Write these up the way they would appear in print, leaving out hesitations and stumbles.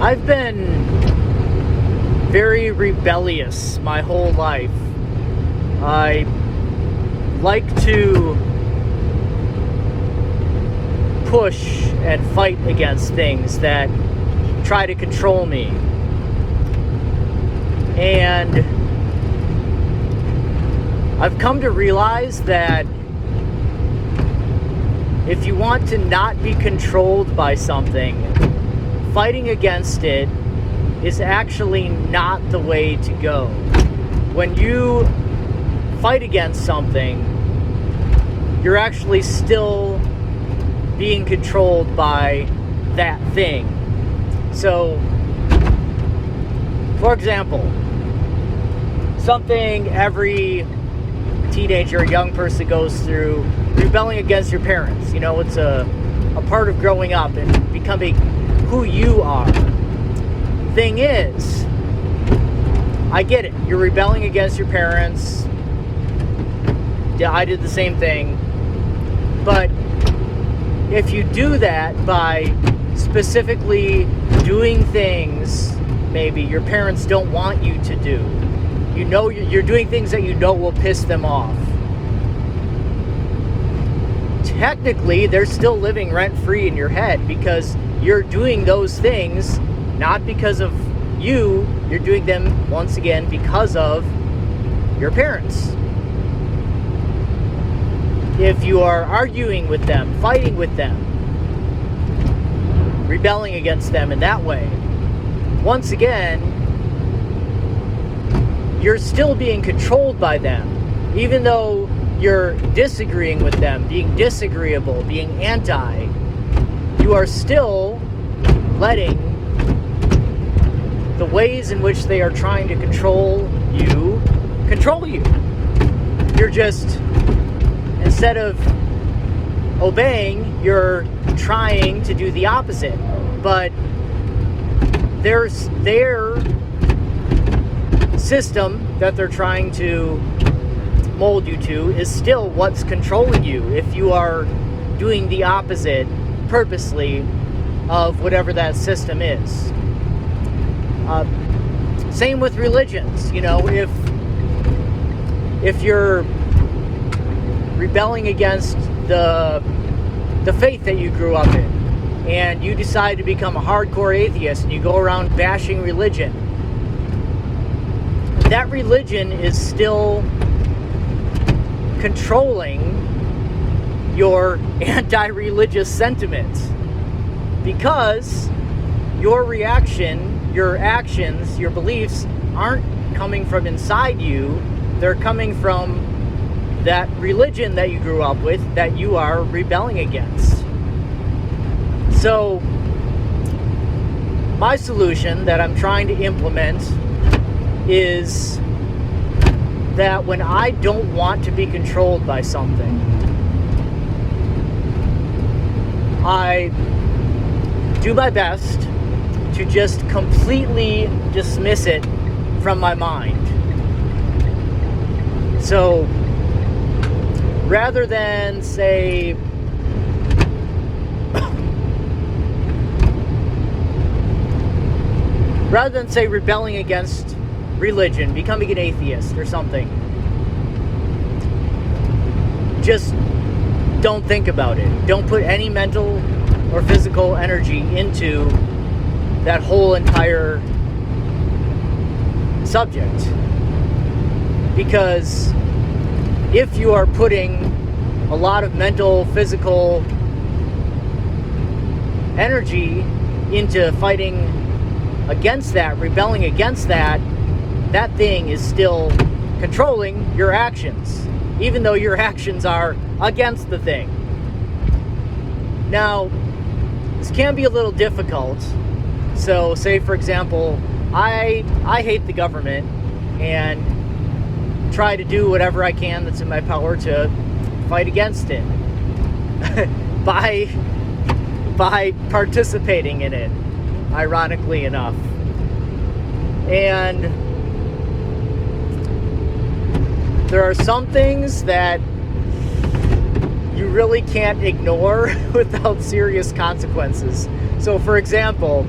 I've been very rebellious my whole life. I like to push and fight against things that try to control me. And I've come to realize that if you want to not be controlled by something, fighting against it is actually not the way to go. When you fight against something, you're actually still being controlled by that thing. So, for example, something every teenager or young person goes through, rebelling against your parents. You know, it's a part of growing up and becoming who you are. Thing is, I get it. You're rebelling against your parents. Yeah, I did the same thing. But if you do that by specifically doing things maybe your parents don't want you to do, you know, you're doing things that you know will piss them off, technically they're still living rent-free in your head, because you're doing those things not because of you, you're doing them once again because of your parents. If you are arguing with them, fighting with them, rebelling against them in that way, once again, you're still being controlled by them. Even though you're disagreeing with them, being disagreeable, being anti, you are still letting the ways in which they are trying to control you. You're just, instead of obeying, you're trying to do the opposite. But their system that they're trying to mold you to is still what's controlling you if you are doing the opposite purposely of whatever that system is. Same with religions. You know, if you're rebelling against the faith that you grew up in, and you decide to become a hardcore atheist and you go around bashing religion, that religion is still controlling your anti-religious sentiments, because your reaction, your actions, your beliefs aren't coming from inside you. They're coming from that religion that you grew up with, that you are rebelling against. So my solution that I'm trying to implement is that when I don't want to be controlled by something, I do my best to just completely dismiss it from my mind. So rather than say rebelling against religion, becoming an atheist or something, just don't think about it. Don't put any mental or physical energy into that whole entire subject. Because if you are putting a lot of mental, physical energy into fighting against that, rebelling against that, that thing is still controlling your actions, even though your actions are against the thing. Now, this can be a little difficult. So, say for example, I hate the government and try to do whatever I can that's in my power to fight against it by participating in it, ironically enough. And there are some things that you really can't ignore without serious consequences. So for example,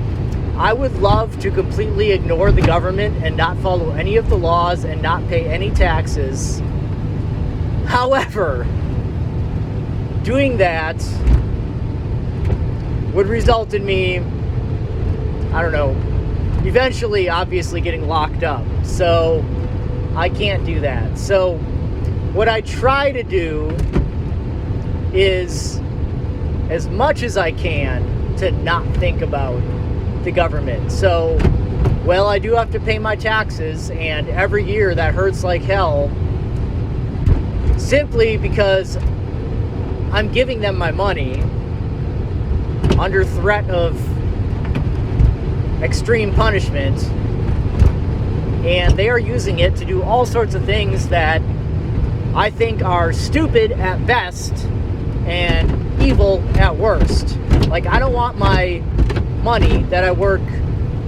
I would love to completely ignore the government and not follow any of the laws and not pay any taxes. However, doing that would result in me, I don't know, eventually obviously getting locked up. So I can't do that. So what I try to do is, as much as I can, to not think about the government. So, well, I do have to pay my taxes, and every year that hurts like hell, simply because I'm giving them my money under threat of extreme punishment, and they are using it to do all sorts of things that I think are stupid at best and evil at worst. Like, I don't want my money that I work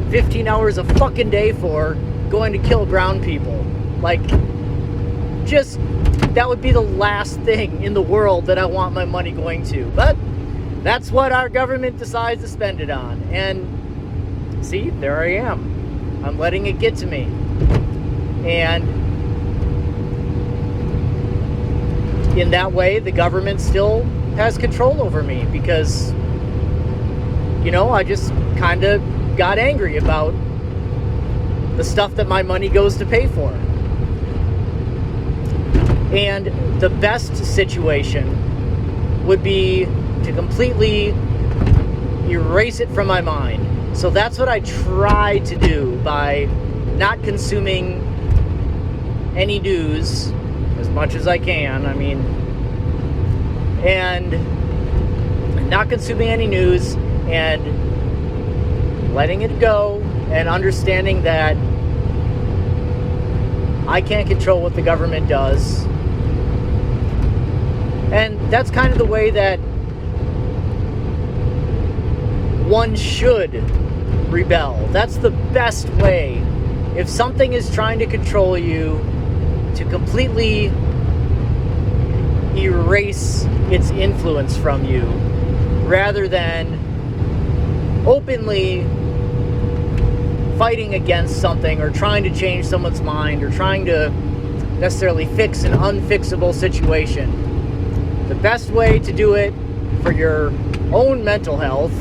15 hours a fucking day for going to kill brown people. Like, just, that would be the last thing in the world that I want my money going to. But that's what our government decides to spend it on. And see, there I am. I'm letting it get to me. And in that way, the government still has control over me because, you know, I just kind of got angry about the stuff that my money goes to pay for. And the best situation would be to completely erase it from my mind. So that's what I try to do by not consuming any news as much as I can. I mean, and not consuming any news and letting it go and understanding that I can't control what the government does. And that's kind of the way that one should rebel. That's the best way. If something is trying to control you, to completely erase its influence from you, rather than openly fighting against something or trying to change someone's mind or trying to necessarily fix an unfixable situation. The best way to do it for your own mental health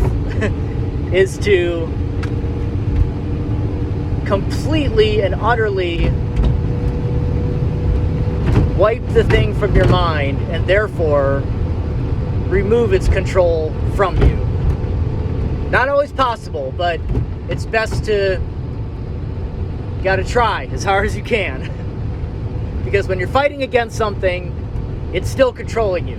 is to completely and utterly wipe the thing from your mind and therefore remove its control from you. Not always possible, but it's best to, you gotta try as hard as you can. Because when you're fighting against something, it's still controlling you.